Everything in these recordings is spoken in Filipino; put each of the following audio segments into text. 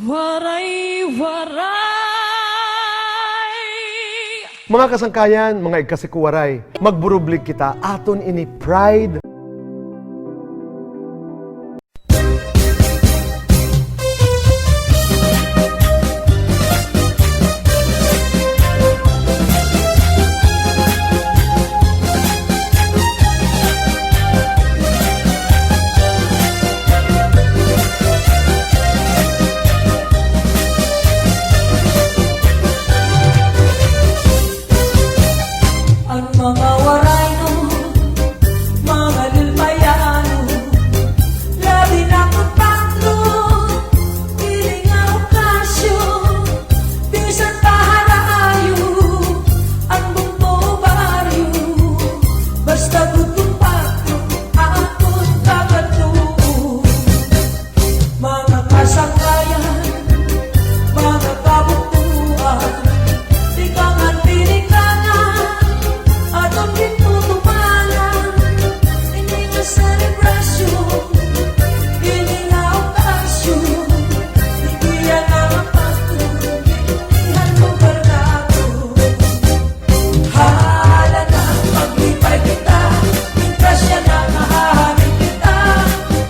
Waray-waray. Mga kasangkayan, mga ikasikuwaray, magburublig kita aton ini pride. Ang mga waray no, mga lulmayano, labi na patlo, piling ang okasyo, bisan paharaayo, ang bumbo baryo, basta gutong patlo, aton kakatuo. Mga kasangkayan, mga kabutuan, tikangan pilikangan, atong gitutumalan, hindi nga selebrasyon, hindi nga okasyon, hindi yan ang pagtulong, hindi lugar nato. Hala na paglipay kita, mintas siya na mahahamit kita.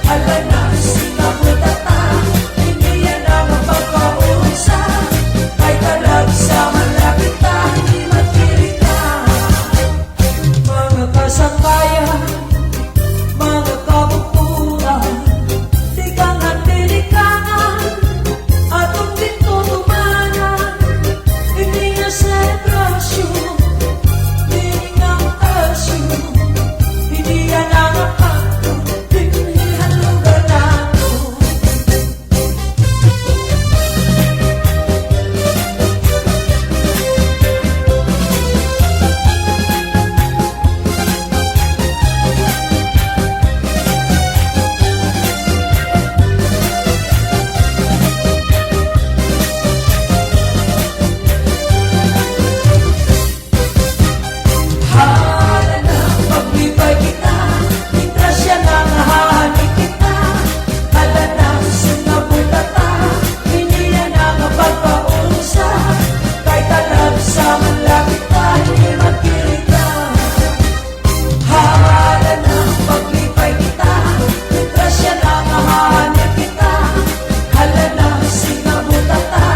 Hala na sinabuta ta, hindi yan ang mapagkaunsa. Kahit talag sa malapit ta, hindi magkirita. Mga kasangkayan, mga kabutuan, tikangan pilikangan, atong gitutumanan, hindi nga selebrasyon, hindi nga okasyon, hindi yan ang apakto, pinilihan lugar nato. Hala na paglipay kita, mintas siya na nahahanik kita. Hala na sinabuta ta, hindi yan ang mapagkaunsa. Kahit talag sa malapit ta, hindi magkirita. Hala na paglipay kita, mintas siya na nahahanik kita. Hala na sinabuta ta,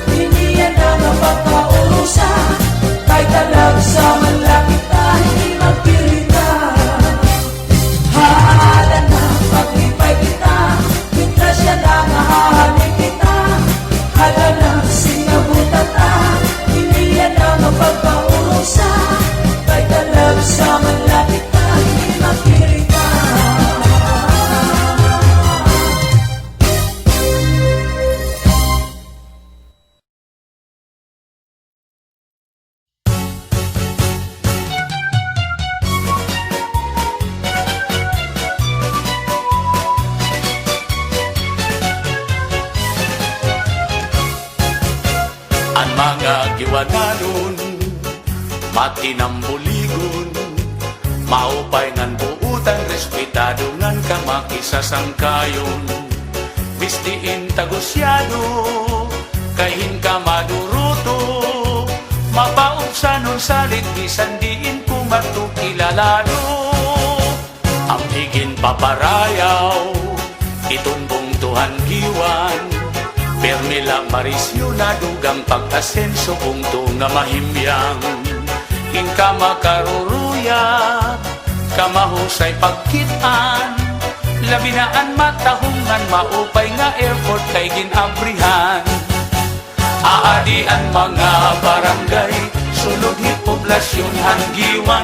hindi yan ang mapagkaunsa. Kahit talag sa malapit ta, hindi magkirita. Hala na paglipay kita, mintas siya na nahahanik kita. Hala na sinabuta ta, hindi yan ang mapagkausa. Kahit talag sa malapit ta, hindi magkirita. Ang mga giwananon, matinambuligon, maupay ngan buutan, respetado ngan kamakisasangkayon. Bistiin tagusyado, kahin ka maduruto, mapauksanon salit, bisan diin kumatukilalado. Ang higin paparayaw, itumbong tuhan giwan, permila marisyo na dugang pag-asenso punto nga mahimyang. Inka makaruruyat, kamahusay pagkitaan, labinaan matahungan, maupay nga airport kay ginabrihan. Aadian mga barangay, sulod ni poblasyon hanggiwan,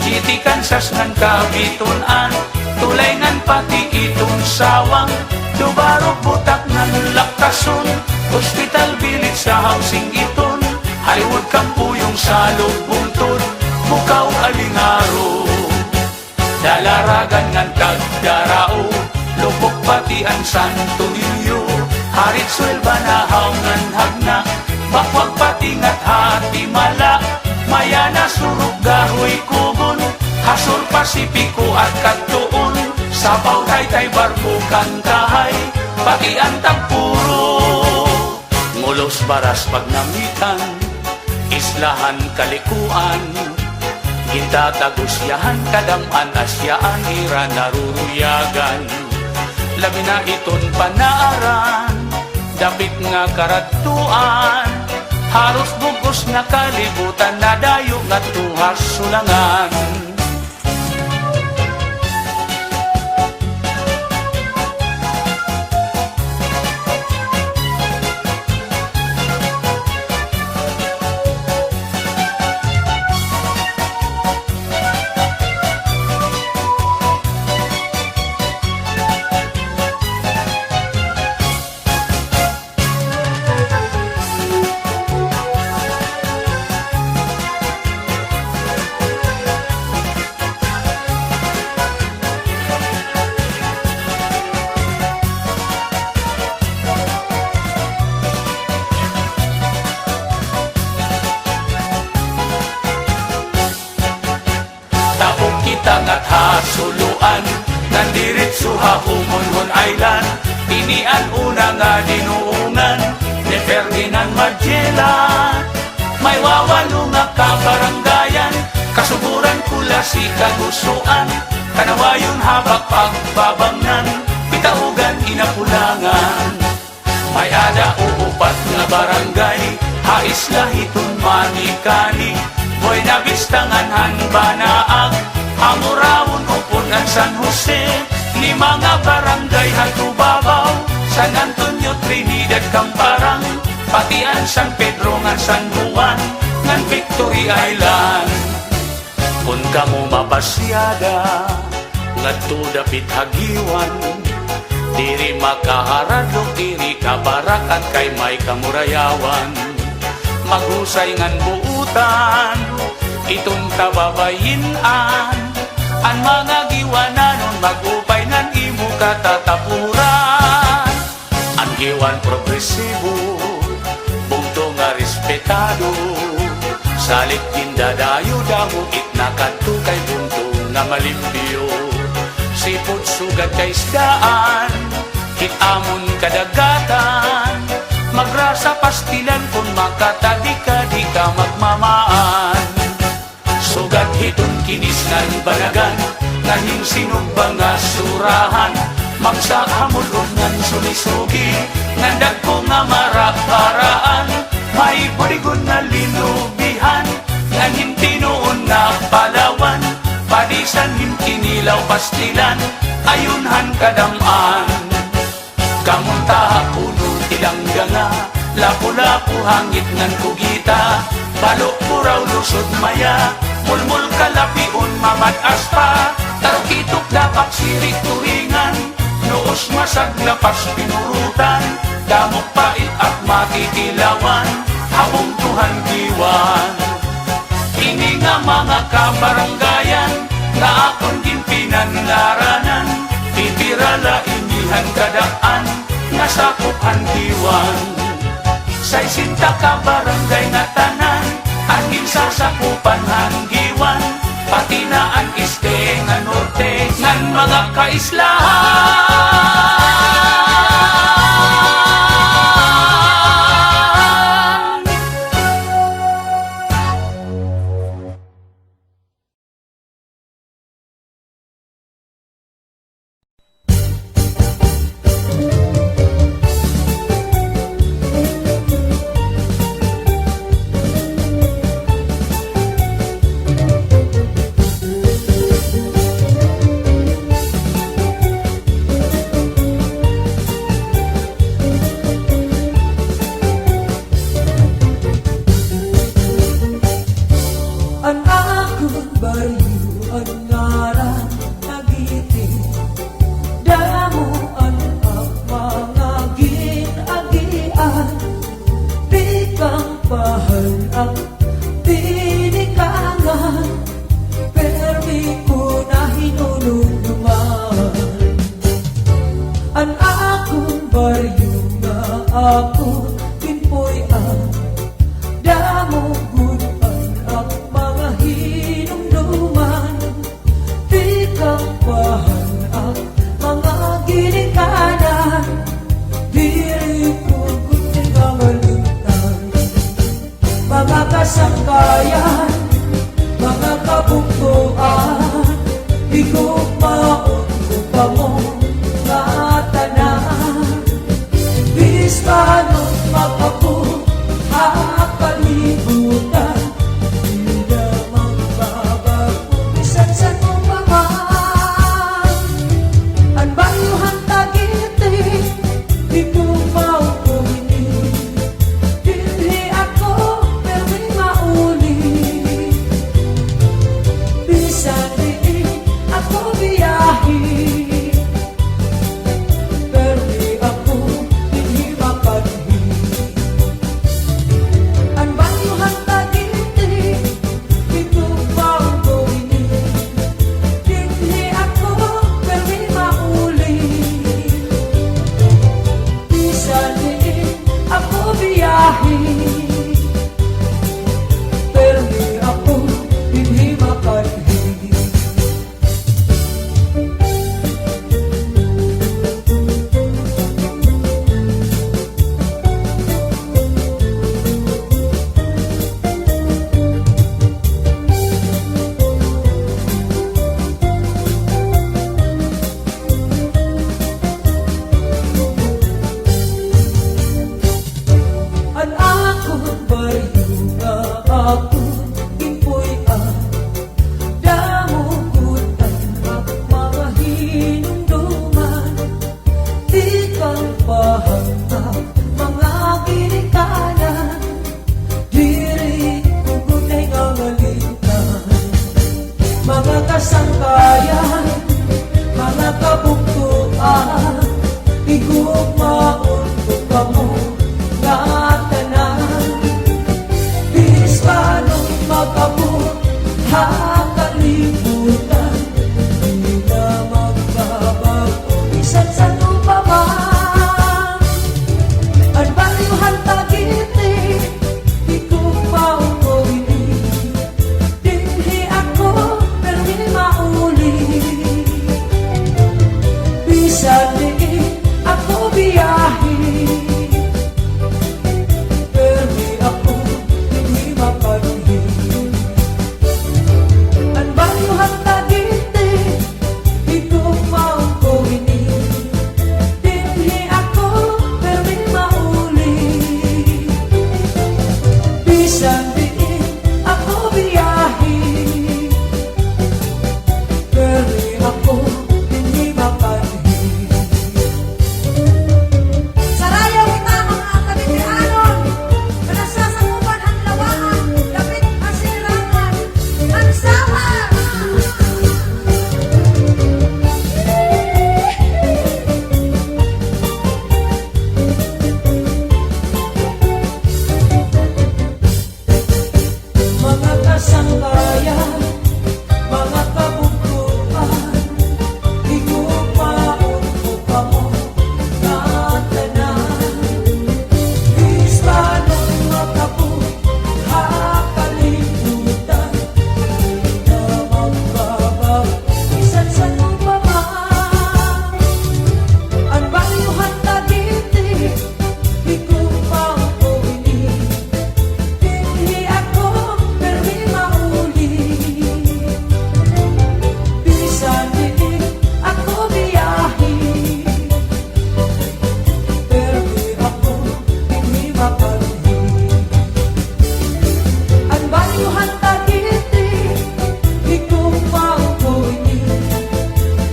City Kansas ngan kabitunan, tulay ngan pati itong sawang, Dubarog butak ng lakason, hospital village sa housing iton, Hollywood kampuyong salog buntod, bukaw alingaro. Dalaragan ngan kagdarao, lupok pati ang Santo Niño, harit swelba na haungan hagna, bakwag pati ngat hati mala, mayana surug gahoy kugon, hasol Pasipiko at Katuon, sabaw tay barko kantahay, pati ang tagpuro. Los Baras pagnamitan, Islahan Kalikuan, Gintatagusyahan Kadaman Asyaan Ira naruruyagan. Labi na iton panaaran, dapit nga karatuan, haros bugos na kalibutan na dayo nga tuhas sulangan. Tapos kita nga't hasuluan, nandiritso hahumunhon island, tinian una nga dinuungan, ni Ferdinand Magellan. May wawalo nga kabaranggayan, kasuburan kula si kagusuan, kanawayon habak pagbabangnan, pitaugan inapulangan. May ada uupat nga barangay, hais lahiton manikani, boy nabistangan hanbanaag, Hamurawon upon ang San Jose, ni mga barangay hatubabaw, San Antonio, Trinidad, Camparang, pati ang San Pedro nga San Juan, ngan Victory Island. Kung kamo mapasyada, ngadto dapit hagiwan, diri makaharadlok, diri kabarakan kay may kamurayawan. Maghusay ngan buutan, itong tababayinan, ang mga giwananon magupay nan imo katatapuran. Ang giwan progresibo, bugto nga respetado, salit kindadayo damo itnakadto kay bunto nga malimpyo. Sipod sugat kay isdaan, hitamon kadagatan, magrasa pastilan kung makatadi ka magmamaan. Sugat hitun kinis ng banagan, ngayong sinugbang nga surahan, magsahamulong ng sulisugi, nandag ko nga maraparaan, may burigon na linubihan, ngayong tinuon na palawan, padisan hintinilaw pastilan, ayunhan kadamaan. Kamunta puno tilang ganga, lapu-lapu hangit ngan kugita, balok puraw lusod maya, mulmul kalapiun mamad aspa, tarukitok dapak sirik turingan, noos masag lapas pinurutan, damok pait at matitilawan, habong Tuhan diwan. Ini nga mga kabaranggayan, nga akong ginpinanlaranan, pipirala inihan kadaan, nga sakupan diwan. Say sinta ka barangay nga tanan, angin sasakupan hanggiwan, pati na ang este nga norte, ngan mga kaislahan. Ang akong baryo, ang ngaran nagitin, damo ang mga ginagian, di kang pahal ang tinikangan, permi ko na hinulunduman. Ang akong baryo nga ako pinpoy ang damo good ang mga hinumduman, di kang pahal ang mga ginikanan, diri ko kutin ka malinta. kasangkayan, mga kabungtuan, higugmaon ko pa mo nga tanan. Bilis pa nung makabu, kalibutan, di na magbabago, bisan sa nung paman. Ang bayuhan tagiti, di ko mauuli, dili ako pero di mauli. Bisan di ako biyahe, pero di ako hindi makanhi. Ang bayuhan tagiti, di ko mauuli, dili ako pero di mauli. Bisan di ako biyahe, pero di ako hindi makanhi. Ang akong bayo nga akong impuy-an, damugutan at mga hinungduman. Di kang pahangap mga ginikanan, diri kugunay nga ngalitan. Mga kasangkayan, mga kabuktuan, igugmaon ko pa mo nga tanan. Bilis pa nung makabut, kalibutan, di na magbabago, bisan sa nung paman. Ang bayuhan tagiti, di ko mauuli, dili ako pero di mauli. Bisan di ako biyahe, pero di ako hindi makanhi. Ang bayuhan tagiti, di ko mauuli, dili ako pero di mauli. Bisan di ako biyahe, pero di ako hindi makanhi. Sarayaw kita mga kabitianon, panasasakupan ang lawaan, lapit ang sirangan, ang sawa. Mga kasangkayan, mga kabungkuan, higugmaon ko pa mo nga tanan. Bilis pa nung makabu, kalibutan, di na magbabago, bisan sa nung paman. Ang bayuhan tagiti, di ko mauuli, dili ako pero di mauli. Bisan di ako biyahe, pero di ako hindi makanhi. Ang bayuhan tagiti, di ko mauuli,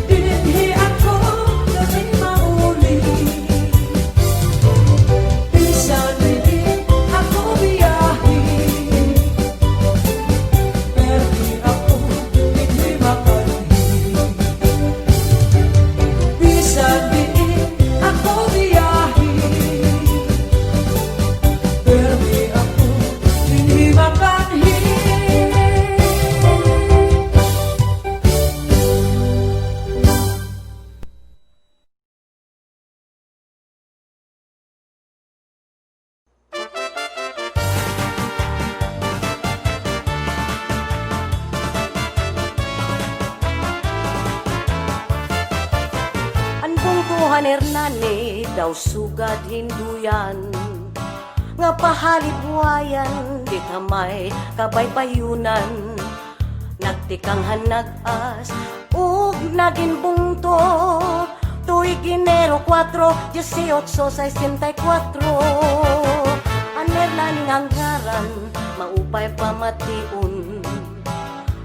dili ako pero di mauli. Bisan di ako biyahe, pero di ako hindi makanhi. Bisan di ako biyahe, pero di ako hindi makanhi. Ang bungkuhan Hernani daw sugad hinduyan, nga pahalipwayan, di kamay kabaybayunan. Nagtikang hanag-as, ug naging bungto, tuig Enero 4, 1864. Aner laning anggaran, maupay pamatiun.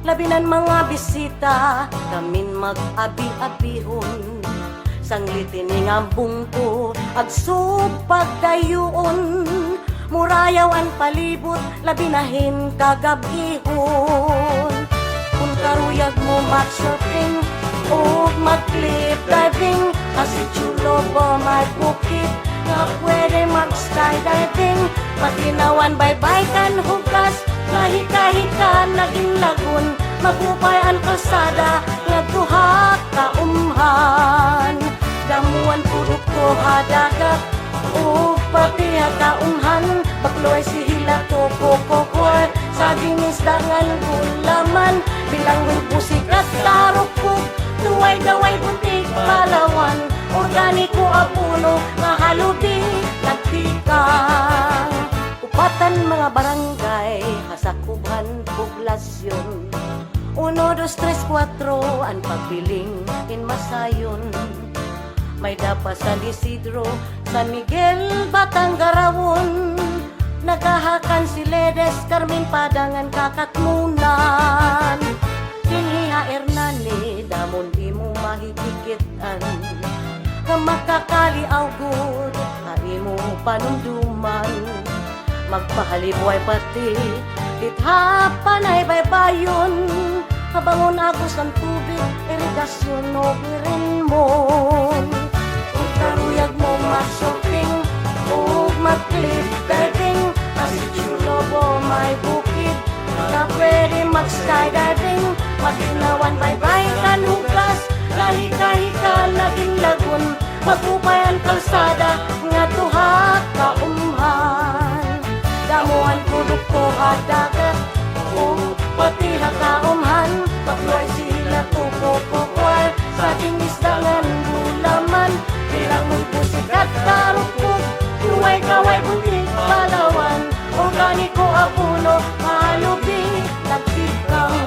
Labinan mga bisita, kamin mag-abi-abihon. Sanglitin nga bungto, agsupag dayuon. Murayaw ang palibot, labinahin kagabihon. Kung karuyag mo mag-surfing, o mag-cliff diving, kasi chulo ba may bukid, nga pwede mag-skydiving. Matinawan baybay kan hugas, kahit-kahita naging lagun, magupay ang kalsada, nga duha kaumhan. Damuan purok ko hadagat, o pati hakaumhan, bakloy si hila to kokokoy, sa ginisdangan gulaman, bilang busik at tarukog, tuway-daway buntik palawan, organiko apuno, nga halubi, nagtikang. Upatan mga barangay, hasakubhan, poblasyon, 1, 2, 3, 4, ang pagpiling in Masayon. May dapa San Isidro, San Miguel, Batanggarawon. Nagahakan si Ledes, Carmen Padangan, Kakatmunan. Kiniha Hernani, damon di mo mahigikitan. Kamakakali augud, ay mo panunduman. Magpahalibuay pati, dithapan ay baybayon. Habangon agos ang tubig, irigasyon o birinmon. Kung karuyag mo mag-shopping, o mag-cliff diving, kasi chulo mo may bukid, na pwede mag-skydiving. Matinawan baybay kan hugas, kahit-kahita naging lagun, magupay ang kalsada, nga tuha kaumhan. Damuhan pulok ko hadagat, o pati hakaumhan, bakloy sila tukokokwal, sa ginisdangan gulaman, bilang mo'y pusik at tarukog, tuway-kaway buntik palawan, organiko apuno, malubi, nagtikang.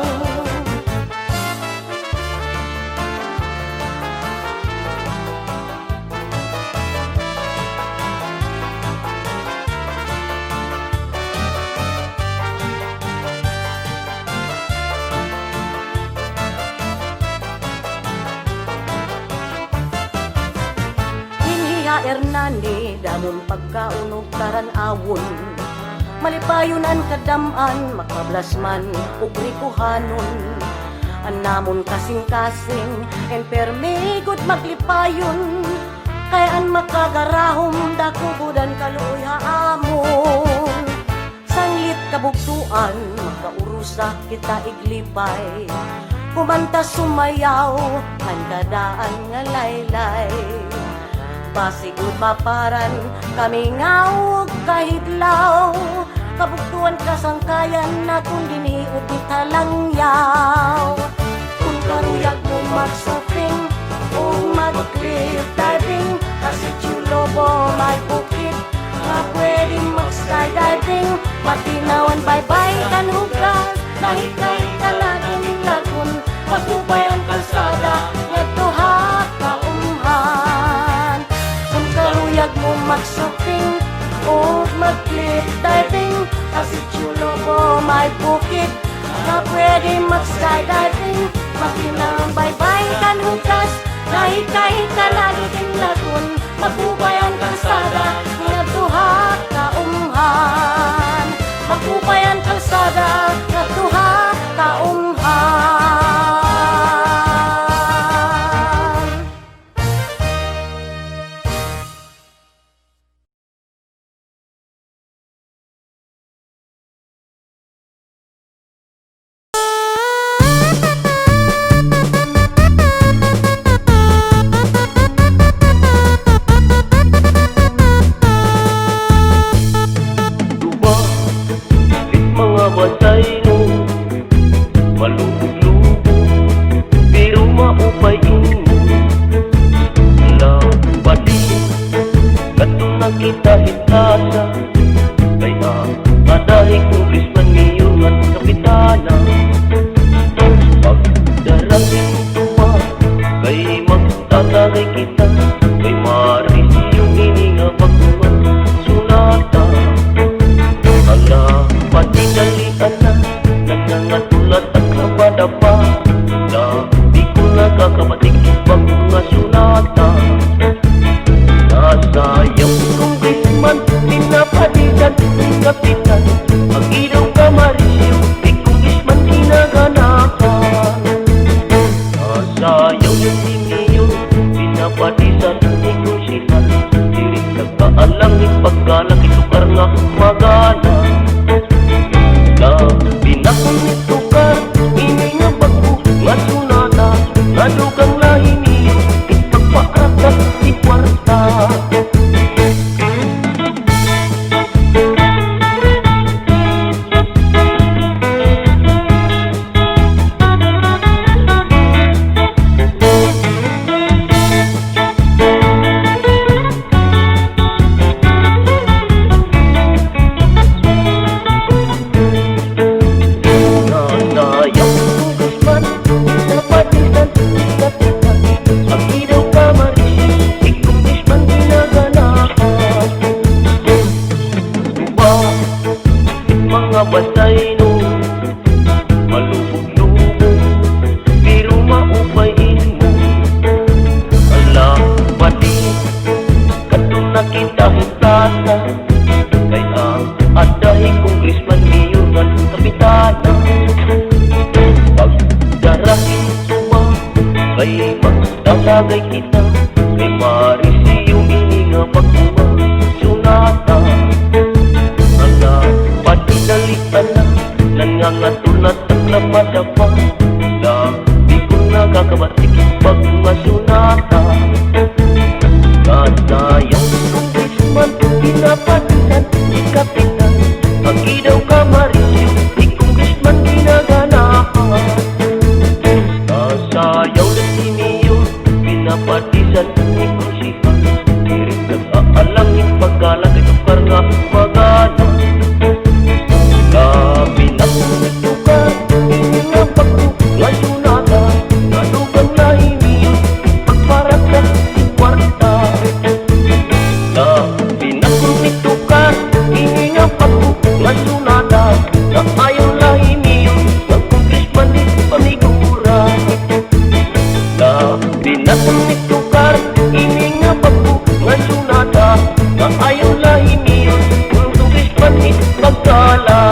Hernani, damon pagkaunog karanawon, malipayon ang kadaman, makablasman, ukrikuhanon. Anamon kasing-kasing, enpermigod maglipayon, kayaan makagarahom, dakubudan kaluoy haamon. Sanglit kabugtuan, makaurusa kita iglipay, kumanta sumayaw, handadaan nga laylay. Pasigod maparan, kami ngawog kahidlaw, kabugtuan kasangkayan na kung diniot ni talangyaw. Kung karuyag mo mag-surfing, o mag-cliff diving, kasi chulo mo may bukid, nga pwede mag-skydiving. Matinawan baybay kan hugas, kahit-kahit ka laging lagun, magupay ang kalsada, eto ha kaumhan. Kung karuyag mo mag-shopping, o mag-cliff diving, kasi chulo mo may bukid, nga pwede mag-skydiving. Matinawan baybay kan hugas, kahit-kahit ka laging lagun, magupay ang kalsada, nga tuha kaumhan. Magupay ang kalsada, nga tuha kaumhan. Madahi kong Krisman ngayon at kapitana. Pagdarating tuwa, kay magtatagay kita, kay maris yung hininga pagkuhan sunata. Ala, patinalian na, nagkakatulad at kapadapa. Di ko nakakabatik pag mga sunata. Nasayang kong Krisman, pinapaditan ng kapitan. Ang ilaw ka marisyo, di kong Krisman kinaganakan. Nasayang yung tingiyon, pinapaditan ng kusihan. Dirit nagkaalangit pagkalaki tukar nga magana. Labi na kong itukar, ini nga bago nga sunata. Nadugang lahi niyo, ipagpaakat si kwarta. Bastay no, malubog-lubog, pero maupayin mo. Ala, pati, katong nakita hitata, kaya adahin kong Krisman ngayon at kapitana. Pagdarating tuwa, kay magdalagay kita, kay marisi yung hininga pagkuha sunata. Ala, patinalitan na, nangangatulad at napadapa. Di ko nakakabatik pag mga sunata. Kasayang kong Krisman, pinapatitan ni kapitan. Ang ilaw ka marisyo, di kong Krisman ginaganahan. Kasayaw na siniyo, pinapatisan ni kusihan. Dirit nag-aalangin pagkalaki tukar nga magana. Labi na kong itukar, ini nga bago nga sunata. Nadugang lahi niyo, pagparakat si kwarta. Labi na kong itukar, ini nga bago nga sunata. Na ayaw lahi niyo, ang kong Krisman di panigura. Labi na kong itukar, ini nga bago nga sunata. Na ayaw lahi niyo, ang kong Krisman di pagkala.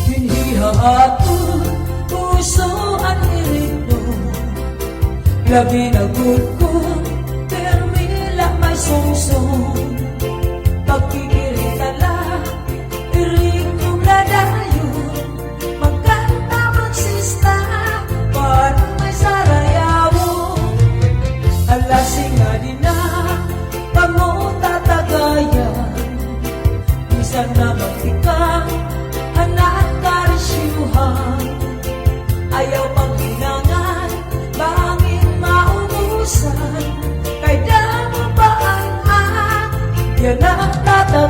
Hinihaatod puso at irito, labi na ko, pero mila may sungsong. Pagkikiritala, irikong ladayo, magkanta magsista, parang may sarayawo. Alasing nga din na, pamutatagayan, minsan na magtikang, anak karisyuhan. Ayaw paghinangan, bangin maubusan, kay damo ba ang yan ang tatawa.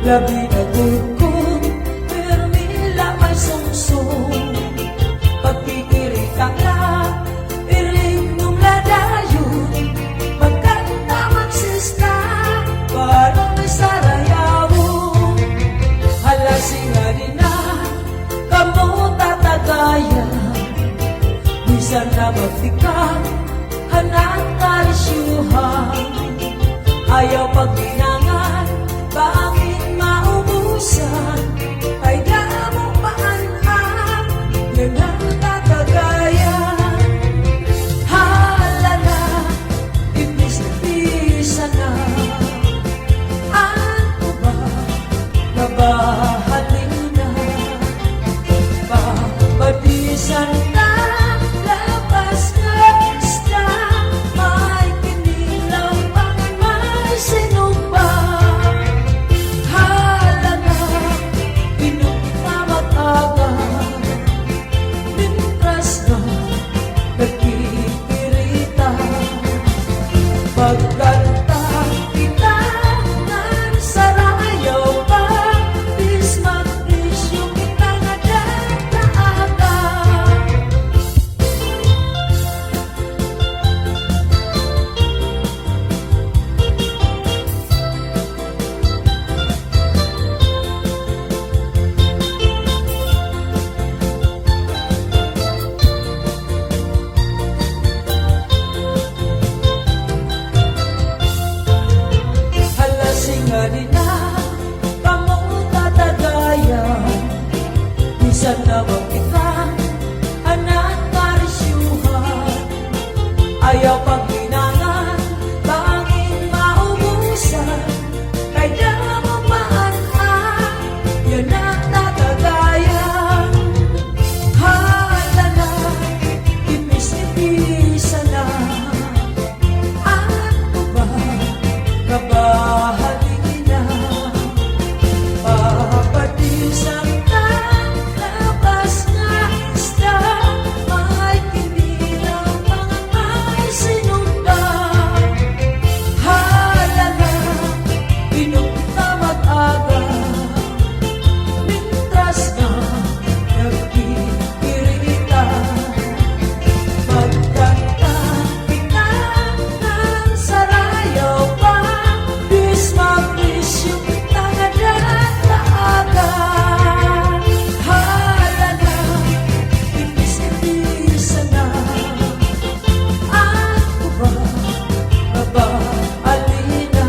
Labi na tukong, permila may sungsong. Pagpipirita ka, iring nung ladayon. Pagkanta magsista, parang may sarayawon. Halasing nga rin na, kamo tatagayan. Bisan na magtikang, hanang kalisyuhan. Ayaw paglinangan, bangin maubusan. Ay damong paan-an, yan ang tatagayan. Hala na, ipis-pisa na. Ano ba, nabahatin na. Papadisan na, labas na isda. May kinilaw pang may sinubang. Hala na, pinagmamag-aga. Mintras na, nagkikirita. Pagkanta kita, nan sarayaw pa. Bismagdisyo kita nga dagdaaga. Halasing nga rin na, kamong tatagayan. Bisan na magkitan, anak karisyuhan. Ayaw paglinangan, bangin maubusan. Kay damang paan-an, yan ang tatagayan. Hala na, ipis-ipisa na. Ano ba, kabahatin na. Papatisan na, labas na isda. May kinilang mga may sinundan. Hala na, pinunta mag-aga. Mintras na, nagkikirita. Pagkanta kita, ng sarayaw pa. Bismagdisyo kita nga dagdaaga. Hala na, ipis-ipisa na. Ako ba, mabaalina.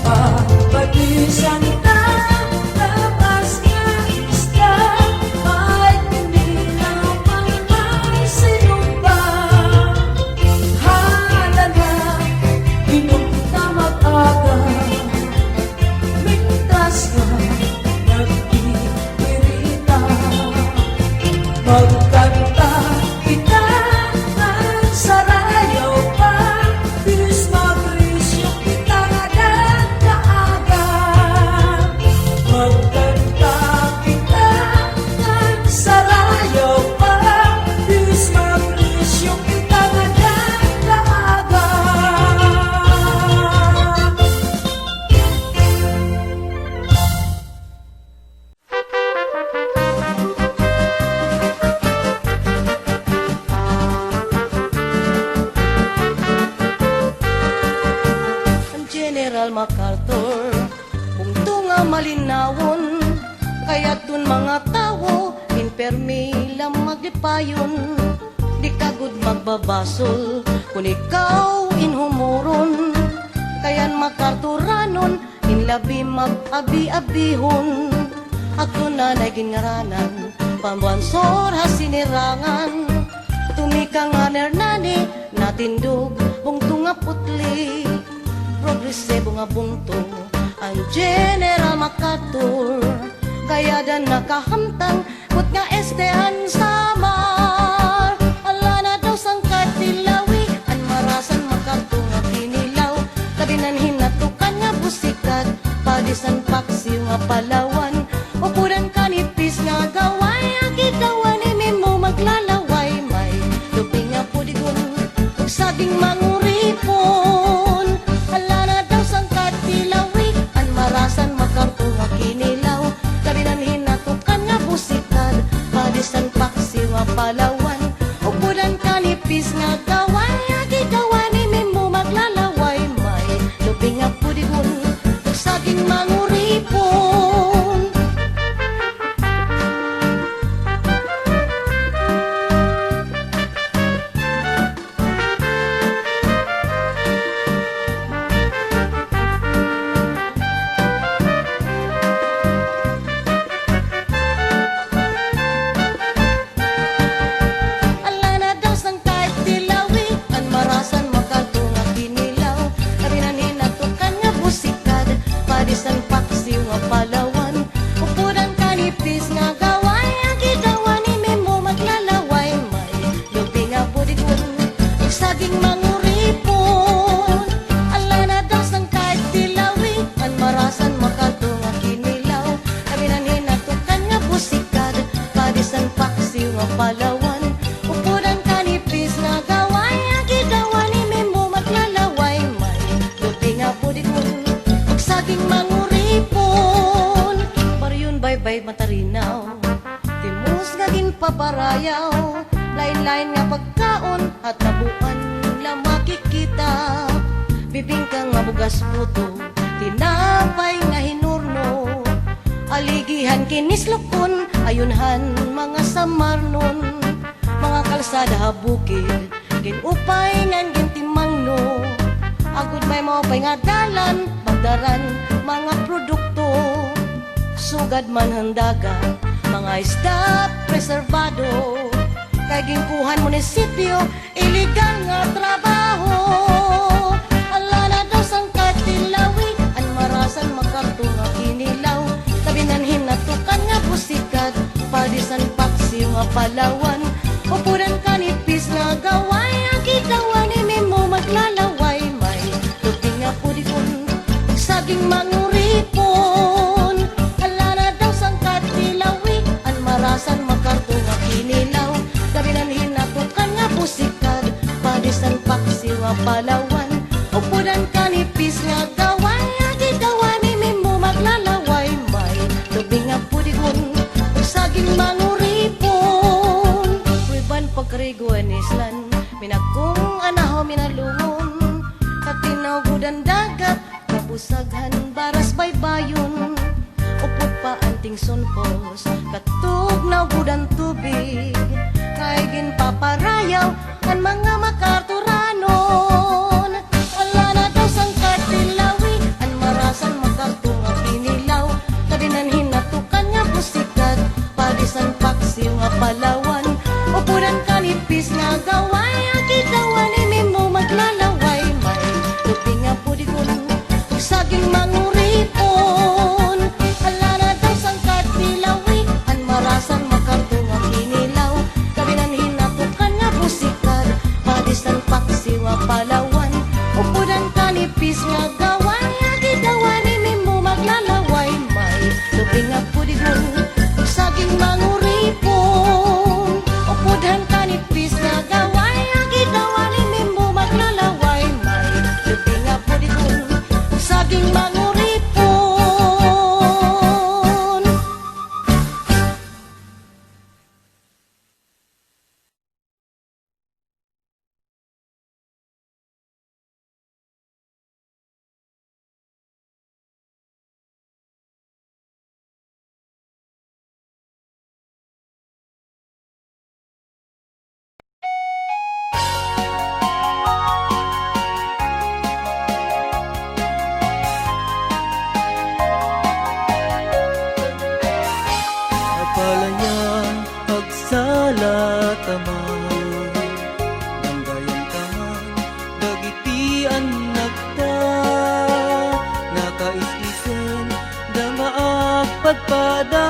Papatisan na, labas nga isda. May kinilaw pang may sinubang. Hala na, pinunta mag-aga. Mintras nga, nagkikirita. Magkanta kita, ng sarayaw pa. Bismagdisyo kita nga dagdaaga. Magkanta kita, ng sarayaw pa. Bismagdisyo kita nga dagdaaga. Ang General MacArthur, kung tunga malinawon, kaya dun mga tao, inpermi lang magipayon. Di kagud magbabasol, kung ikaw inhumuron, kayan MacArthuranon, inlabi mag-abi-abihon. Ako na nagingaranan, pambansor hasinirangan. Tumika nga nernani, natindog, bungtong nga putli. Progresibo nga bungtong, ang General MacArthur. Kaya dan nakahamtang, put nga estehan samar. Ala na daw sang katilawi, an marasan MacArthur nga kinilaw. Kabinan hinatukan nga busikat, padisan paksiw nga palawan. Upuran kanipis nga gaway, ang gitawan ni mo maglalaway. May luping nga pudigon, ug sabing manguripon. Ala na daw sang katilawi, an marasan kay matarinaw. Timus nga ginpaparayaw, lain-lain nga pagkaon at nabuan lang makikita. Bibing ka nga bugas puto, tinapay nga hinurno, aligihan kinislukon, ayunhan mga samarnon. Mga kalsada habukid, ginupay ngan gintimangno, agud may maupay nga dalan, magdaran mga produkto. Sugad man handaga, mga isda preserbado, kay ginkuhan munisipyo, iligal nga trabaho. Ala na daw sang katilawi, an marasan makarto nga kinilaw, kabinanhin natukan nga busikat, padisan paksiw nga Palawan. Upuran kanipis nga gaway, ang kitawan ni mo maglalaway. May tubing nga pudikon, saging manguripon. Ala na daw sang katilawi, an marasan makarto nga kinilaw, kabinanhin natukan nga busikat, padisan paksiw nga Palawan. Upuran kanipis nga gaway, ang kitawan ni mo maglalaway. May tubing nga pudikon, saging manguripon. Ruiban pagkariguan islan, minagkong anaho minalungon, katinaw gudan dagat, kabusaghan baras baybayon. Upod pa anting sunpos, katugnaw gudan tubig, kay ginpaparayaw ang mga makarturanon. Wala na daw sang katilawi, ang marasan makarto nga kinilaw, kabinanhin natukan nga busikat, padisan paksiw nga Palawan. Upuran kanipis nga gaway, ang kitawan ni mo maglalaway. May tubing nga pudikon, saging manguripon. Ala na daw sang katilawi, ang marasan makarto nga kinilaw, kabinanhin natukan nga busikat, padisan paksiw nga Palawan. Upuran kanipis nga gaway, ang kitawan ni mo maglalaway. May tubing nga pudikon, saging manguripon. Upudan kanipis nga gaway, ang kitawan ni mo maglalaway. May tubing nga pudikon, saging manguripon. Napalayan agsala taman, nanggayan taman dagitian nagta, nakaisisen damaak padpada,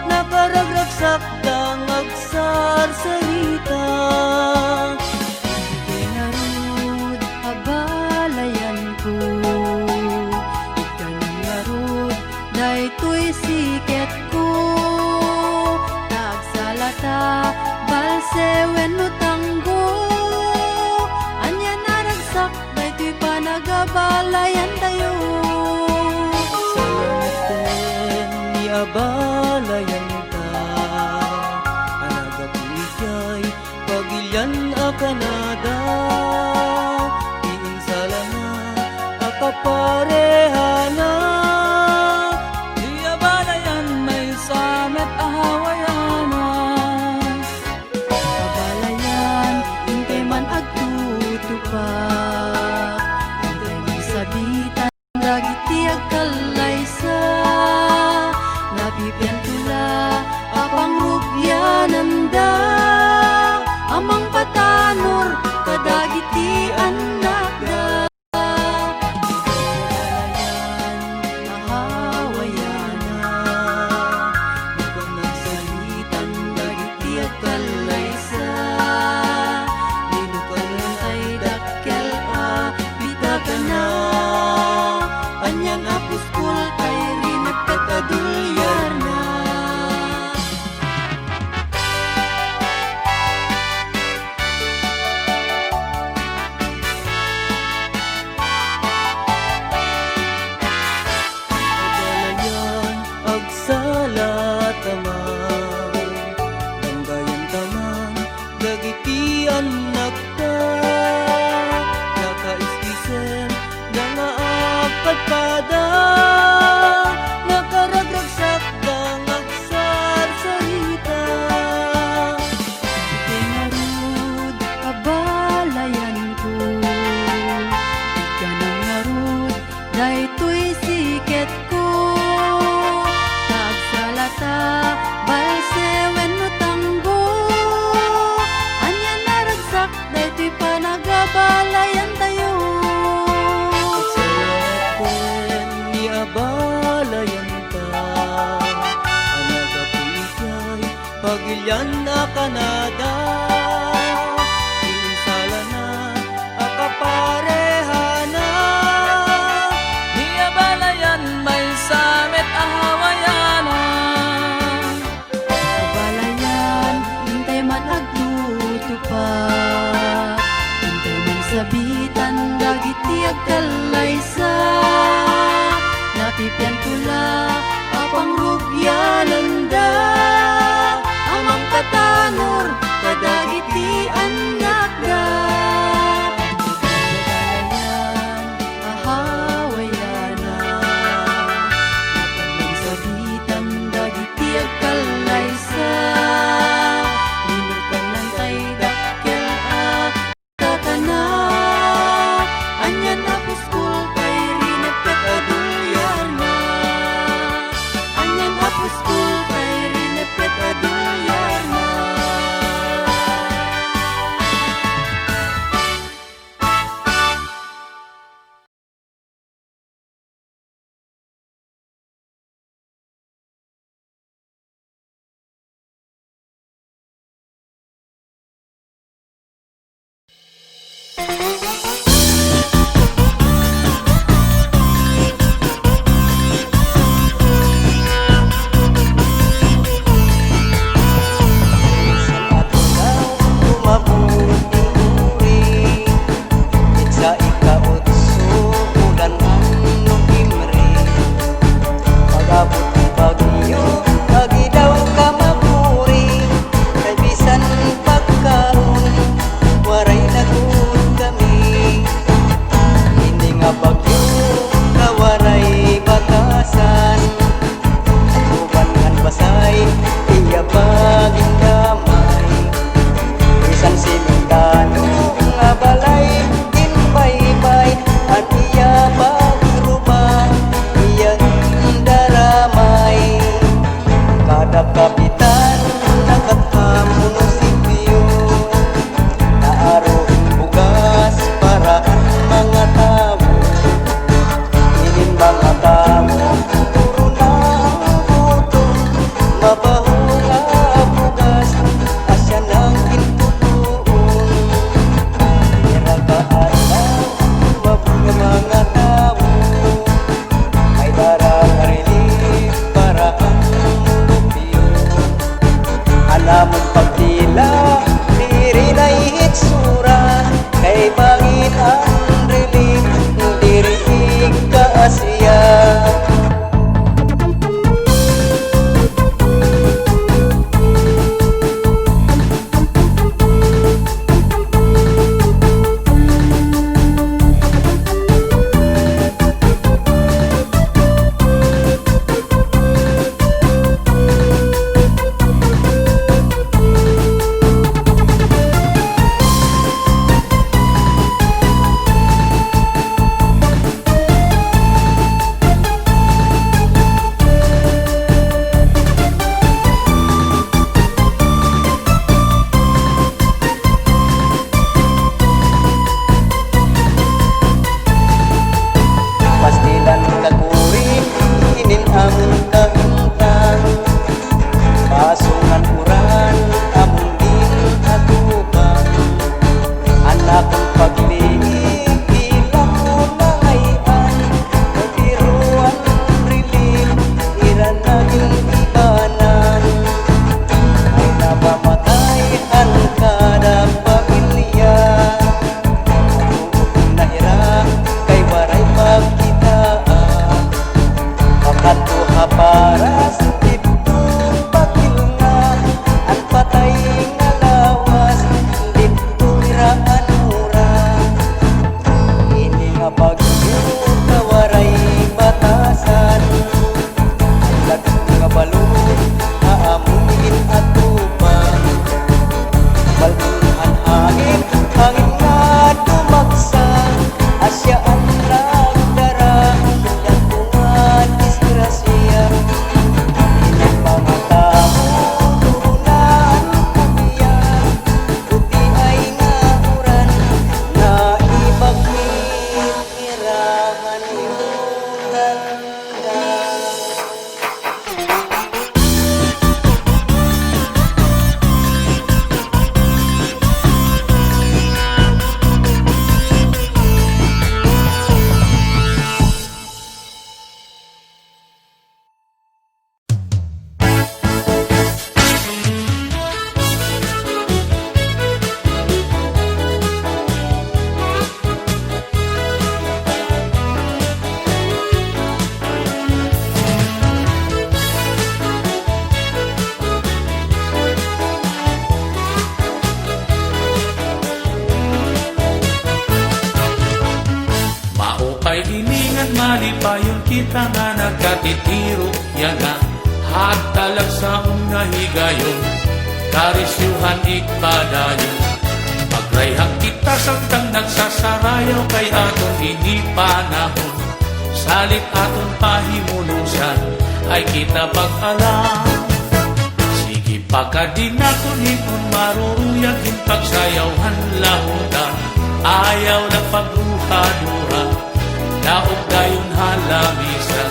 nakaragraksak dang agsar salita. Pinarod abalayan ko, ikanang larod daytoy siket ko, nagsalata balse wenno tanggo, anya naragsak daytoy panagabalayan tayo. Salaten ni abalayan ta, anagapuigay pagilyan a Canada, iinsala na akaparehana. Balayan may samet ahawayana, kabalayan hintay man agtutupak, hintay man sabitan dagiti agkalaysa, nabibe agsalat taman Banggayan taman dagiti anak ka nakaisisen nga agpadpada nakaragragsak kang agsarsarita Ika'y narud, kabalayan ko Di ka nang narud, daytoy siket ko Nagsalata, balse wenno tanggo Anya naragsak, daytoy panagabalayan tayo Salaten ni abalayan ta Anaga po ikay pagilyan na Kanada Iinsala na akaparehana Ni abalayan may samet ahawayana Kabalayan, hintay man agluto pa Hintay man sabitan, dagiti agkalaysa Napipian tula, apang rubyanan da Amang katanor, kadagiti anak da Kabalayan, ahawayana Napaglang sabitan, dagiti agkalaysa Linukan lang kay dakkel kakana Anyan na puskul kay rinepet adulyana Anyan na puskul kay rinepet adulyana Para ang lupyo kabalo nga among ginatupan. Balbuhan hangin, hangin nga tumaksa, asya ang nagdara, nagtungan disgrasya. Ilang mga tao, turunan kabiyan, buti ay nauran, na ibagmit irahan yung ganda. Maupay hiningan malipayon kita nga nagkatitiro yan nga hagtalag sa una higayon karisyuhan ikpadayon pagrayhang kita samtang nagsasarayaw kay aton ini panahon salit aton pahimulusan ay kita pag-alam sige pagkadin naton hipon maruruyagin pagsayawhan lahuda ayaw na pagruhadura daog dayon halamisa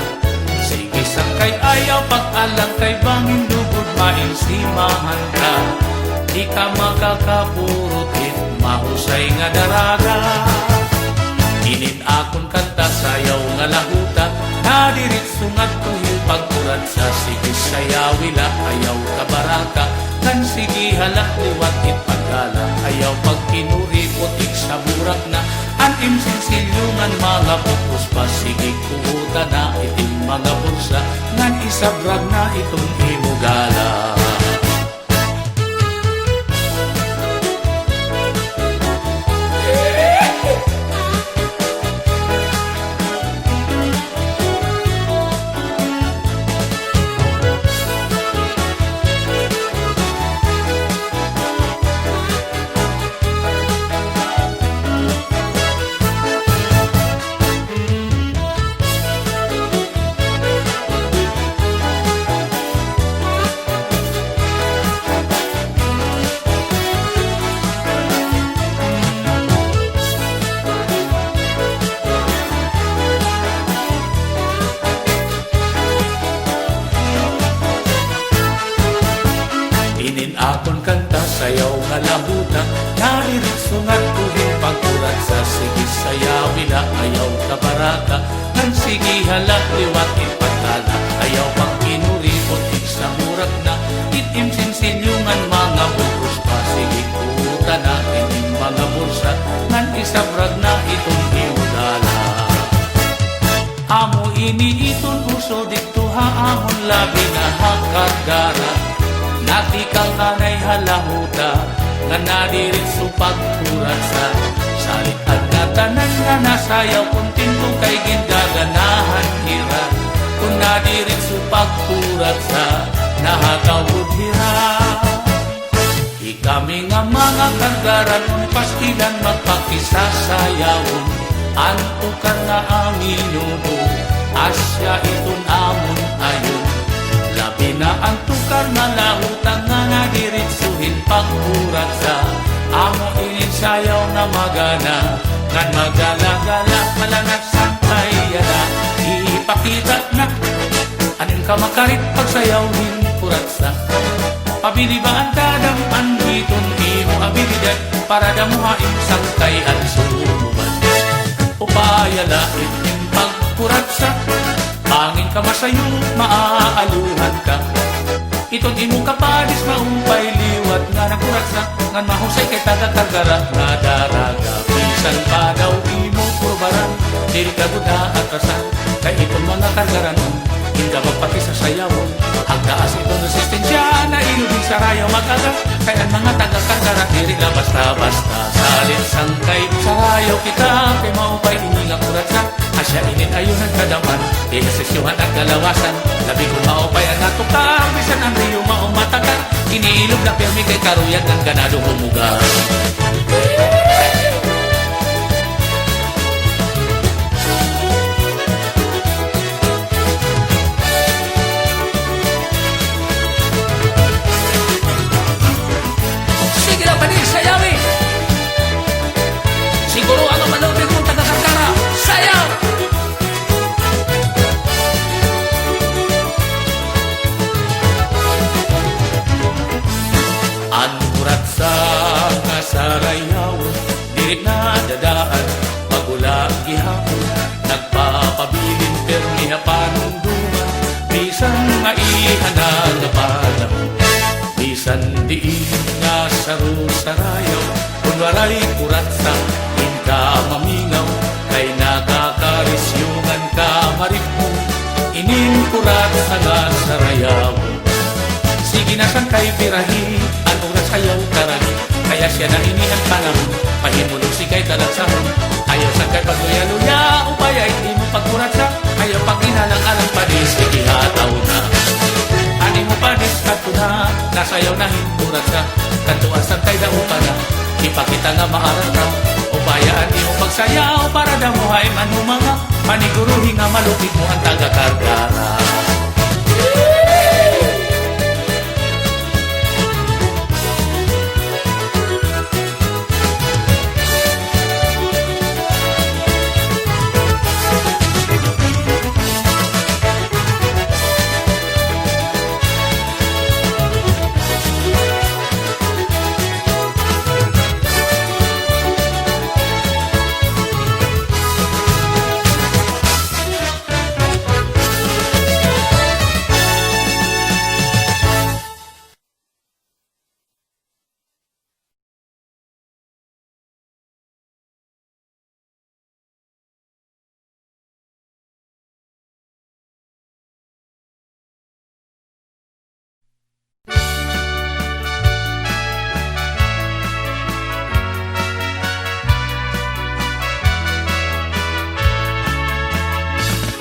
sige sakay ayaw pag-alang kay bangin lugod mainsimahan ka di ka makakapurutin mahusay nga daraga init akon kanta sayaw nga lahuta nadiritso nga tuyo pagkurat sa sige sayawila ayaw kabaraka kan sige halak liwat pagala ayaw pagkinuri putik sa burak na anim sinsilyungan mga pupus pa sige kuhuta na iting mga bulsa ngan isabrag na itong imugala. Inin akon kanta sayaw nga lahuta nariritso nga tuhin pagkurat sa sige sayawila ayaw kabaraka ngan sige halak liwat ipatala ayaw pagkinuri putik sa murak na itim sinsilyungan mga bukos pa sige kuta na ining mga bursa ngan isabrag na itong iudala amo ini iton uso dito haamon labi na hakagara natikal kanay halahuta nga nadiritso pagkurat sa salit at katanan nga nasayaw kung tinto kay gindaganahan hira kung nadiritso pagkurat sa nahagawod hira ikami nga mga kagaran kung pastilan magpakisasayawon antukan nga ang inubo asya iton amon ayon labi na ang tukar na lahutang nga nadiritsuhin pagkurat sa amo ininsayaw na magana ngan magala-gala malangat sangkay yada ipakita na anin ka makarit pagsayawin kurat sa pabilibaan kadang anwiton imo abilidad para damuhain sangkay at sumuban upayala itin pagkurat sa pangin ka masayo, maaaluhan ka iton imo kapadis maumpay liwat nga nakurat sa ngan mahusay kay taga-tagara nga daraga bisan pa daw imo kurbaran diri ka buda at kasan kay iton mga kargaran hinda magpati sa sayawon hagdaas itong resistensya na ilubing sa rayaw magaga kay ang mga taga-kargara diri la basta-basta salin sangkay sa rayaw kita kay maupay ininga kurat sa asya inin ayon nagkadaman di nasesyuhan at kalawasan labi kung maupay ang natok pirmi kay karuyag ng ganado humuga. Sige na panis, sayawi! Siguro ano manood kung taga-Santana, sayaw! Anurat sa kasarayaw, diri na dadaan, magula gihapon, nagpapabilin permi hapanunduman, bisan nga ihanan na panahon, bisan diin nga sarusarayaw, kunwaray kurat sa hinka mamingaw, kay nakakarisyungan ka maripmo, inin kurat sa nga sarayaw. Sige na siyang kay birahi, ang oras ayaw karagi, kaya siya na inihan panahon, pahimulong si kay talagsahon. Ayaw sa kay pagluya-luya, upaya hindi mo pagkurat sa, ayaw pag inalang alang padis, ikihataw na. Ani mo padis, kato na, nasayaw na hinturat sa, kantuan sa kay daupa na, ipakita nga maaral ka, upaya ani mo pagsayaw, para damuhay manumanga, maniguruhi nga malupit mo ang taga-kargara.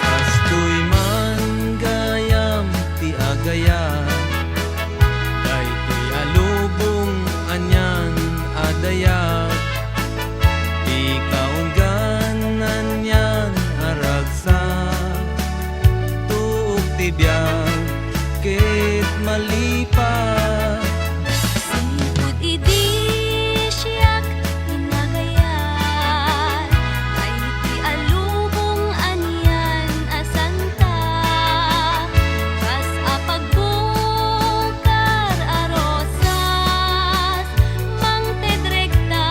Astoy man gayam ti agaya, daytoy alubong anyan adaya, di kaungganan yan aragsa, tuog ti biyag ket malipat. Sipot idi siyak hinagayat, ay ti alubong anyan asanta, kas apagbukar arosas, mang tedrekta,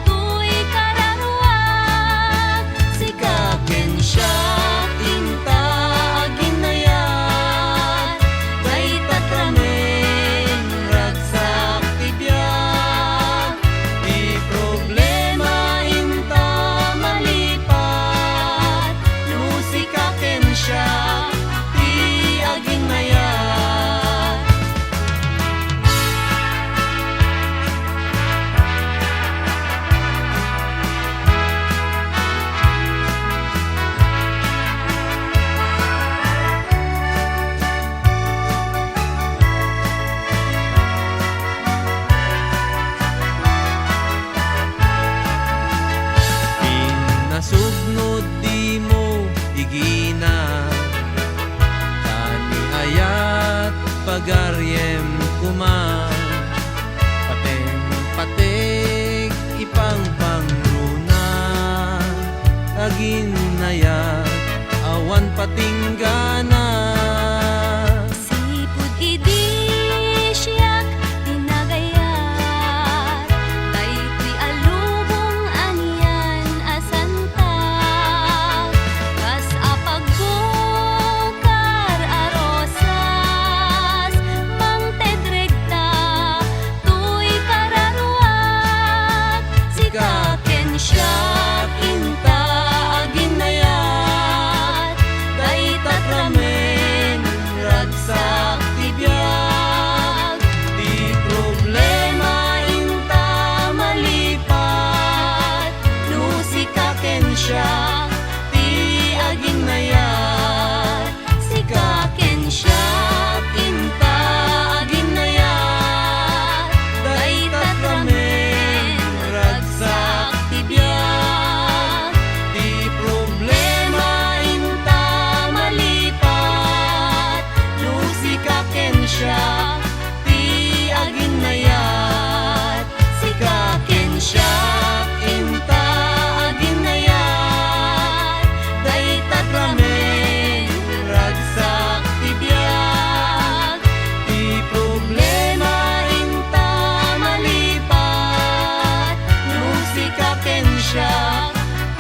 tuy kararwag, sikaken siya tinta aginayat, kay tatramen ragsak ti biyag, Di problema inta malipat, lusikaken siya, ti aging mayat. Pinasugnod di mo igina, tani ayat pagaryem kuma, pating-patig ipang pangruna, agin ayat awan patinggana. sipot idi siyak hinagayat, daytoy alubong anyan asanta, kas apagbukar arosas, mang tedrekta, tuy kararwag, sikaken siya kinta aginayat, kay tatramen sikaken siya, ti aginayat. Sikaken siya, inta aginayat. Daytat ramen, ragsak ti biyak. Ti problema inta malipat. No sikaken siya,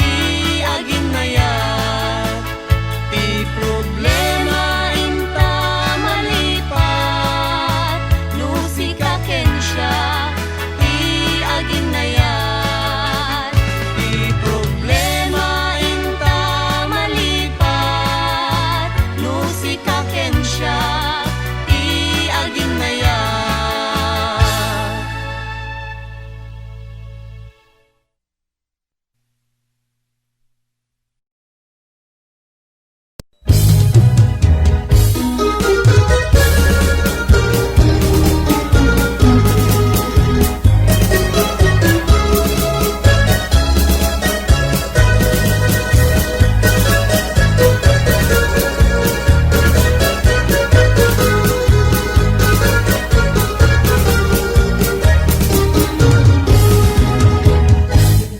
ti aginayat. Ti problema inta malipat. No sikaken siya, ti aginayat. Ti problema inta malipat. No sikaken siya, ti aginayat.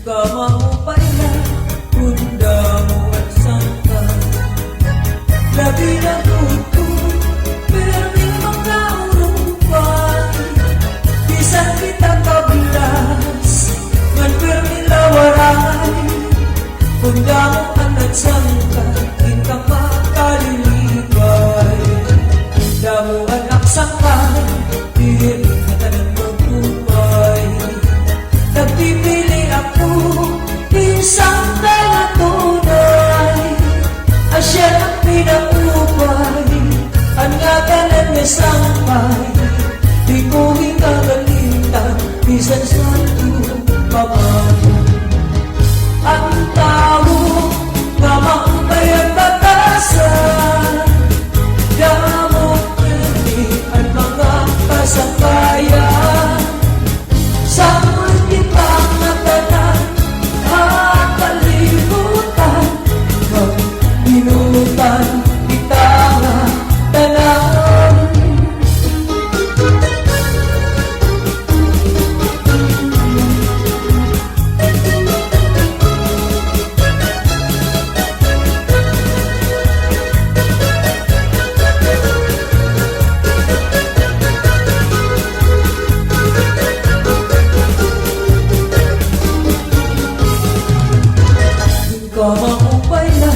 Kamaupay na Bunda mo at sangka Labi na tuto Pero di makaurupay Bisan kita kabilas Ngan permi lawaray Bunda mo at sangka Kita makalilibay Damo anak sangka Diri na tanang magupay Nagpipili ako Isang na tunay Asya ang pinaupay Ang ngagalan niya sampay Di ko hingagalintan Bisan sa tumamay Ang tao na maupay ang batasan Damok ni ang mga kasangkayan sa ultimang natanan Nakalimutan Kang minutan Kita nga tanan Kamaupay na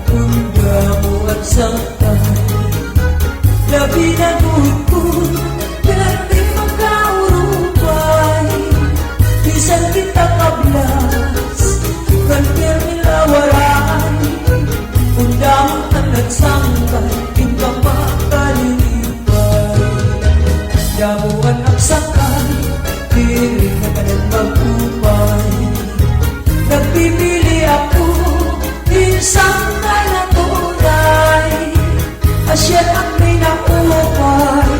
Bunda mo at sangkay Labi na gugod Pero di makaurupay Bisan kita kablas Kan permi lawaray Bunda mo at sangkay Kita makalilipay Damuan ang sangkay Diri na kanan magupay Nagpipili ako Isang na tunay Asya ang pinaupay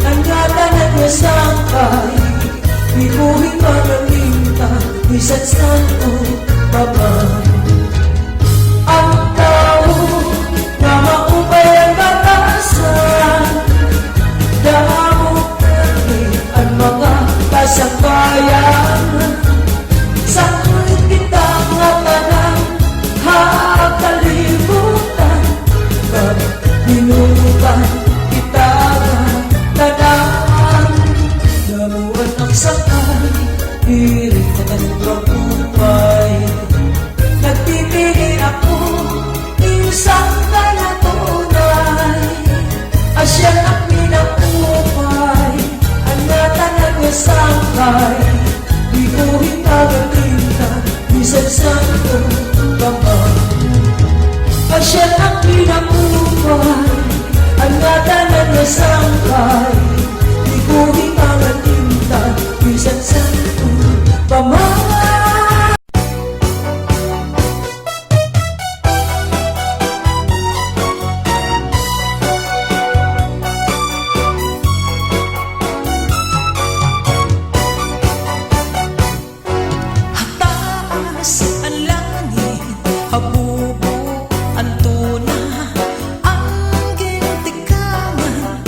Ang gatanan niya sangkay Di ko hingagalintan Bisan sa tumamay Ang tao na maupay ang batasan Damo permi ang mga kasangkayan Sa kulit kitang ngatanan Hakalimutan Kag minutan kita nga tanan Damuan ang sakay Diri ka tanong magupay Nagpipili ako Isang na tunay Asya ang pinaupay Ang natanan niya sangkay Di ko hingagalintan Bisan sa tumamay Asya ang pinaupay Ang natanan niya sangkay Di ko hingagalintan Bisan sa tumamay Habubo ang tuna, ang gintikangan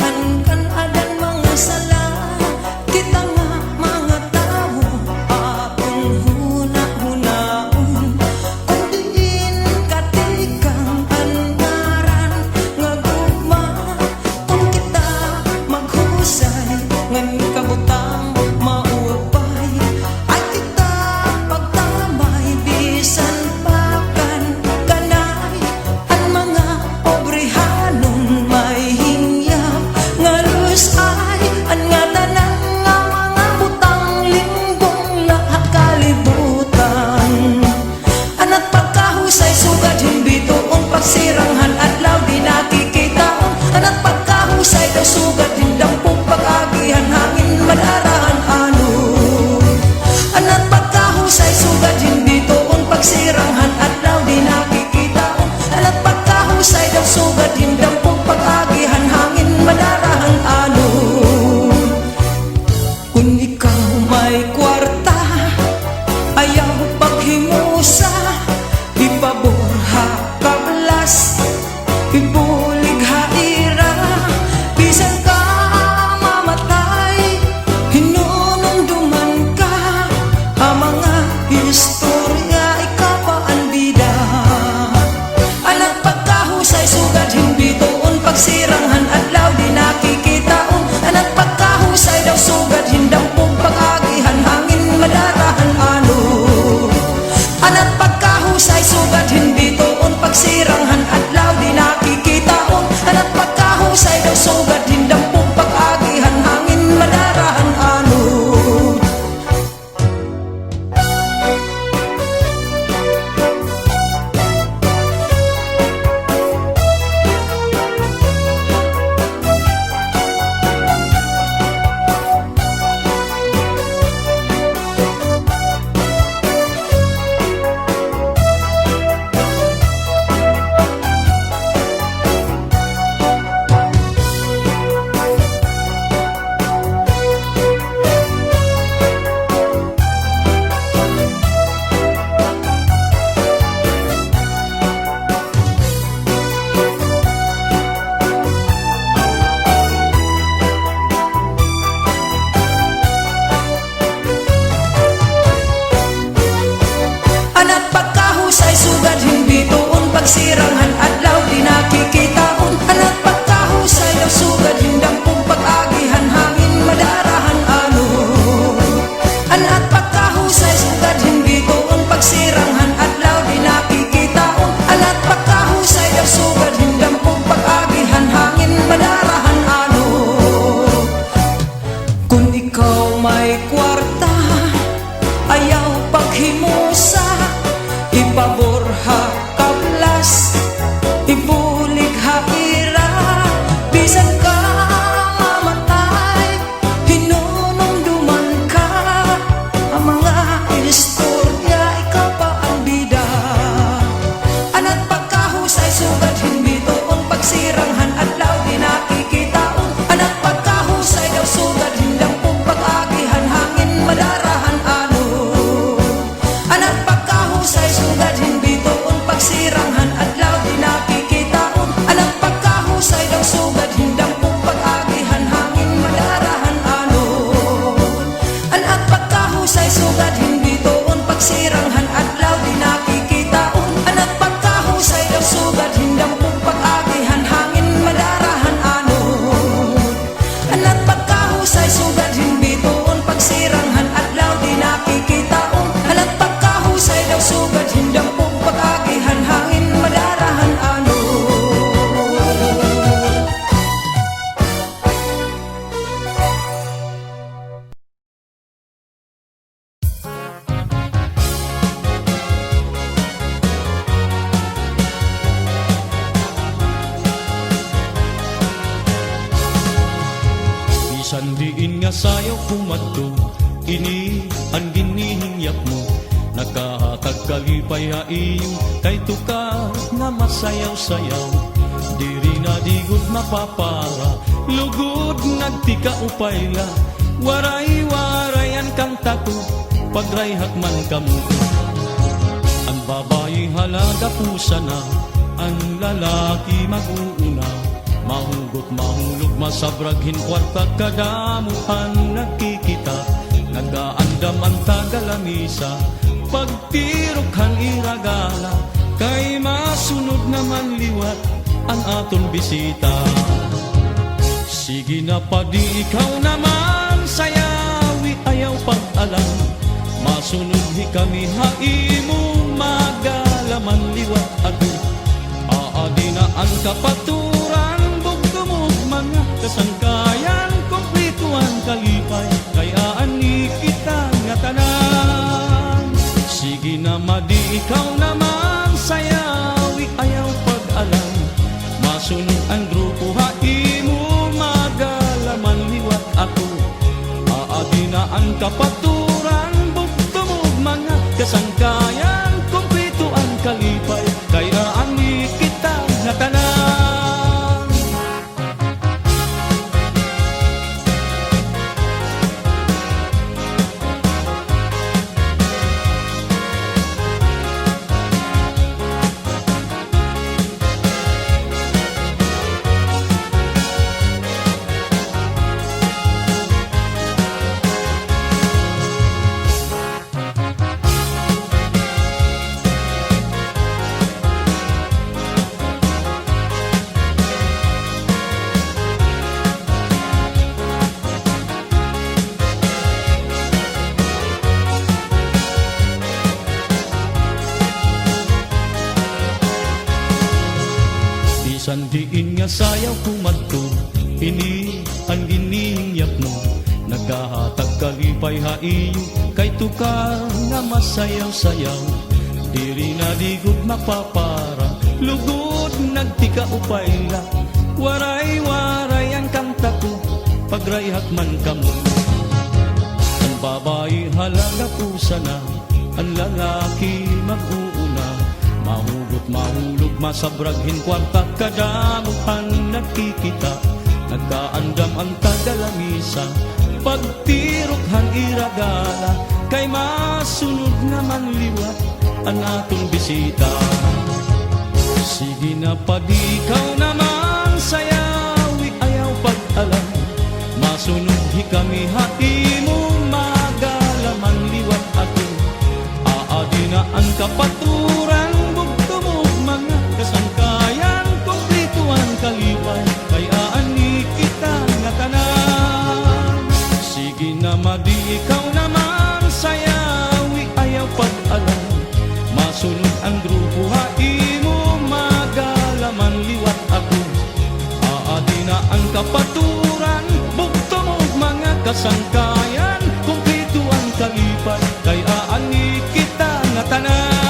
Bisan diin nga sayaw kumadto, ini ang ginihingyap mo. Nakahatag kalipay ha iyo, kay tuka nga masayaw-sayaw. Diri na digod mapapara, lugod nagtika upayla. Waray-warayan kang tako, pagrayhak man kamo. Ang babae halaga pusa na, ang lalaki mag-uuna. Mahugot, mahulog, masabraghin, kwarta kadamuhan nagkikita. Nagaandam ang tagalamisa, pagtirokhan iragala. Kay masunod naman liwat ang aton bisita. Sige na padi ikaw naman, sayawi ayaw pag-alam. Masunod hi kami haimo, magalaman liwat ako. Aadi na ang kapaturan, bugtumog mga kasangkayan. Kumplito ang kalipay, kaya ani kita nga tanan. Sige na madi ikaw naman, sayawi ayaw pag-alam. Masunod ang grupo haimo, magalaman liwat ako. Aadi na ang kapaturan, bugtumog mga kasangkayan. Kumplito ang kalipay, kaya ani kita nga tanan. Bisan diin nga sayaw kumadto, ini ang ginihingyap mo. Nagahatag kalipay ha iyo, kay tuka nga masayaw-sayaw. Diri na digod mapapara, lugod nagtika upayla. Waray-warayan kanta ko, pagrayhak man kamo. Ang babae halaga pusa na, ang lalaki mag-uuna. Mahugot, mahulog, masabraghin, kwarta kadamuhan nagkikita. Nagkaandam ang tagalamisa, pagtirokhan iragala. Kay masunod naman liwat ang atong bisita. Sige na padi ikaw naman, sayawi ayaw pag-alam. Masunod hi kami haimo, magalaman liwat ako. Aadi na ang kapaturan, bugtumog mga kasangkayan. Kumplito ang kalipay, kaya ani kita nga tanan. Sige na madi ikaw naman, sayawi ayaw pag-alam. Masunod ang grupo haimo, magalaman liwat ako. Aadi na ang kapaturan, bugtumog mga kasangkayan. Kumplito ang kalipay, kaya ani kita nga tanan.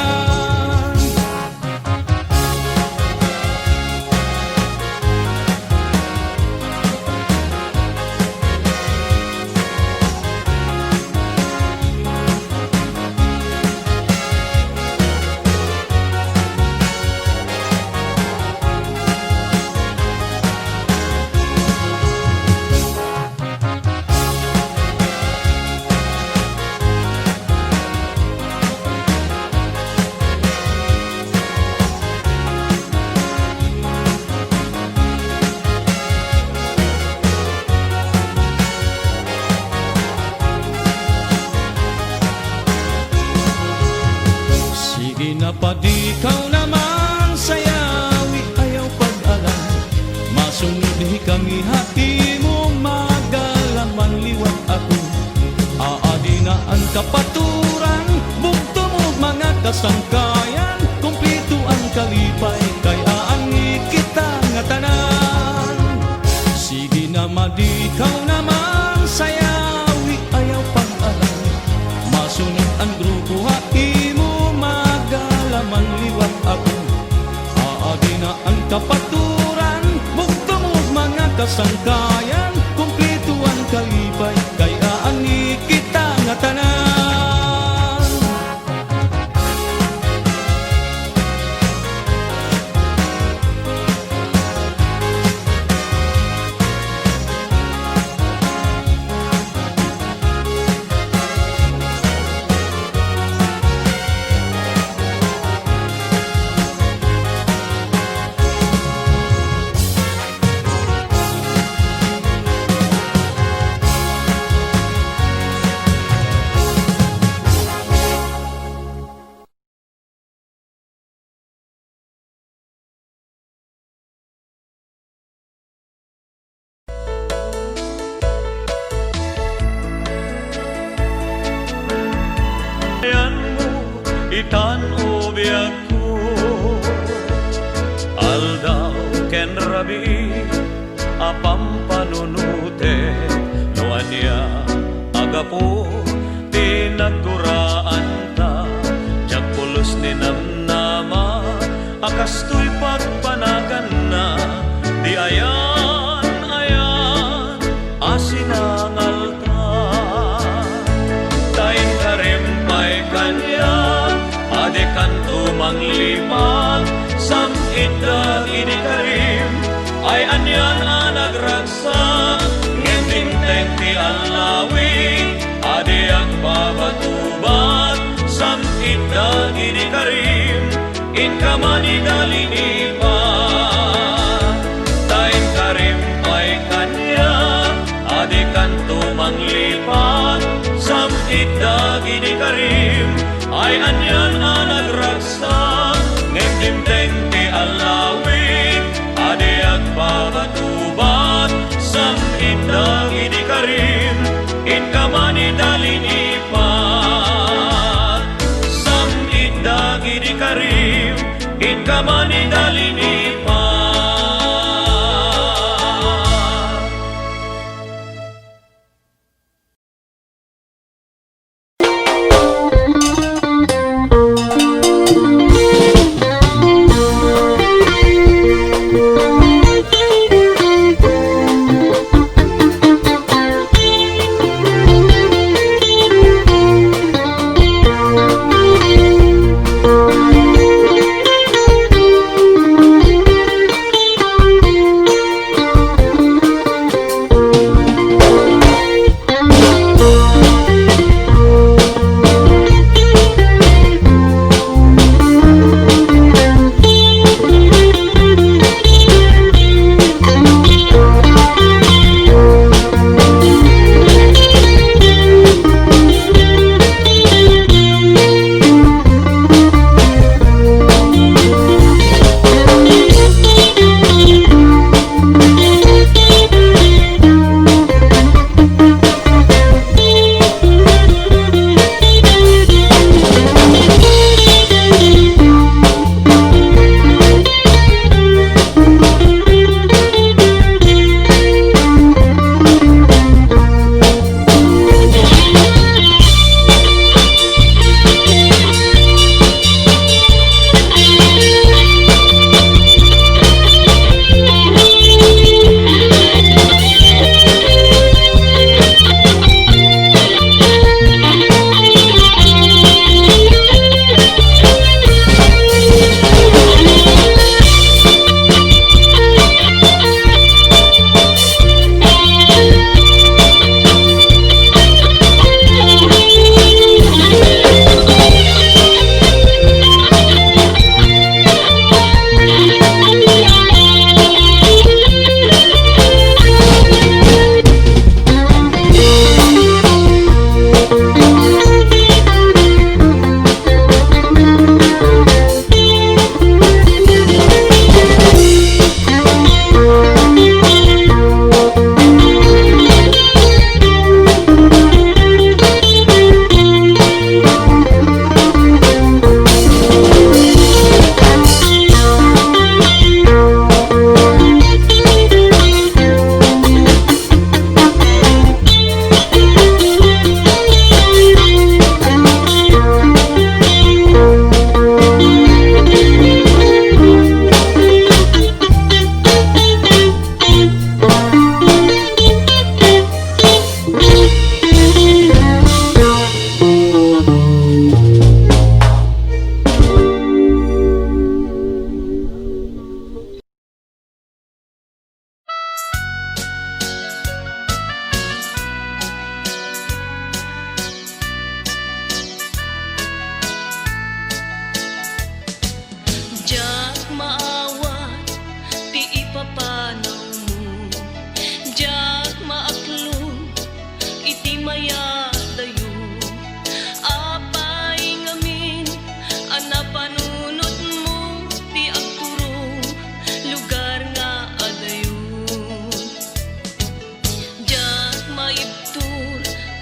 Padi ikaw naman, sayawi ayaw pag-alam. Masunod hi kami haimo, magalaman liwat ako. Aadi na ang kapaturan, bugtumog mga kasangkayan. Kumplito ang kalipay, kaya ani kita nga tanan. Sige na madi ikaw naman, sayawi ayaw pag-alam. Masunod ang grupo haimo, magalaman liwat ako. Aadi na ang kapaturan, bugtumog mga kasangkayan. Kumplito ang kalipay, itan ubiak ko aldaw ken rabi apam panunute no anya agapo tinagkuraan ta jak pulos ni namnama akastoy pagpanagan na di ayan asinangal ta tayin karempay kanya adekan tumanglipat samita inikarim ay anyan anagragsak ngending tengti alawi ade ang babatubat samita inikarim inkamani dalinipat tayin karempay kanya adekan tumanglipat samita inikarim ay anyan anagragsak ngem tengti alawin ade agpapatubat samita inikarim inkamani dalinipat samita inikarim inkamani dalinipat.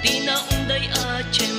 Tinaunday aceh